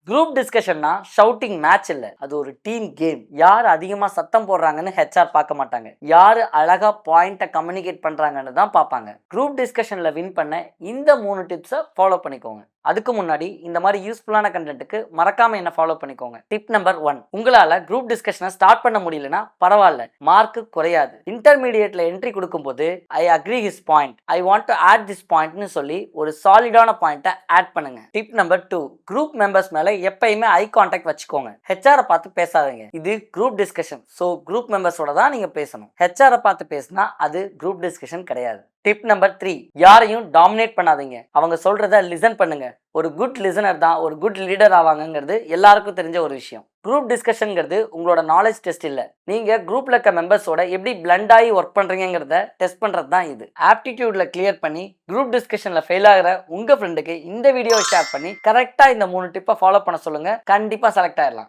Group டிஸ்கஷன்னா shouting match இல்ல, அது ஒரு டீம் கேம். யார் அதிகமா சத்தம் போடுறாங்கன்னு ஹெச்ஆர் பார்க்க மாட்டாங்க, யாரு அழகா பாயிண்ட்டை கம்யூனிகேட் பண்றாங்கன்னு தான் பார்ப்பாங்க. குரூப் டிஸ்கஷன்ல வின் பண்ண இந்த 3 டிப்ஸை ஃபாலோ பண்ணிக்கோங்க. அதுக்கு முன்னாடி இந்த மாதிரி யூஸ்ஃபுல்லான கண்டென்ட்டுக்கு மறக்காம என்ன ஃபாலோ பண்ணிக்கோங்க. டிப் நம்பர் 1, உங்களால குரூப் டிஸ்கஷனை ஸ்டார்ட் பண்ண முடியலனா பரவாயில்ல, மார்க் குறையாது. இன்டர்மீடியேட்ல என்ட்ரி கொடுக்கும்போது I agree his point, I want to add this பாயிண்ட்னு சொல்லி ஒரு சாலிடான பாயிண்ட்டை ஆட் பண்ணுங்க. டிப் நம்பர் 2, குரூப் மெம்பர்ஸ் மேல எப்பயுமே ஐ கான்டாக்ட் வச்சுக்கோங்க. ஹெச்ஆரை பார்த்து பேசாதீங்க, இது குரூப் டிஸ்கஷன். ஸோ குரூப் மெம்பர்ஸோட தான் நீங்க பேசணும். ஹெச்ஆரை பார்த்து பேசினா அது குரூப் டிஸ்கஷன் கிடையாது. டிப் நம்பர் 3, யாரையும் டாமினேட் பண்ணாதீங்க, அவங்க சொல்றத லிசன் பண்ணுங்க. ஒரு குட் லிசனர் தான் ஒரு குட் லீடர் ஆவாங்கிறது எல்லாருக்கும் தெரிஞ்ச ஒரு விஷயம். குரூப் டிஸ்கஷன்ங்கிறது உங்களோட நாலேஜ் டெஸ்ட் இல்லை, நீங்க குரூப்ல இருக்க மெம்பர்ஸோட எப்படி பிளண்ட் ஆகி ஒர்க் பண்றீங்கிறத டெஸ்ட் பண்றது தான் இது. ஆப்டிடியூட்ல கிளியர் பண்ணி குரூப் டிஸ்கஷன்ல ஃபெயில் ஆகிற உங்க ஃப்ரெண்டுக்கு இந்த வீடியோவை ஷேர் பண்ணி கரெக்டா இந்த 3 டிப்பை ஃபாலோ பண்ண சொல்லுங்க. கண்டிப்பா செலக்ட் ஆயிடலாம்.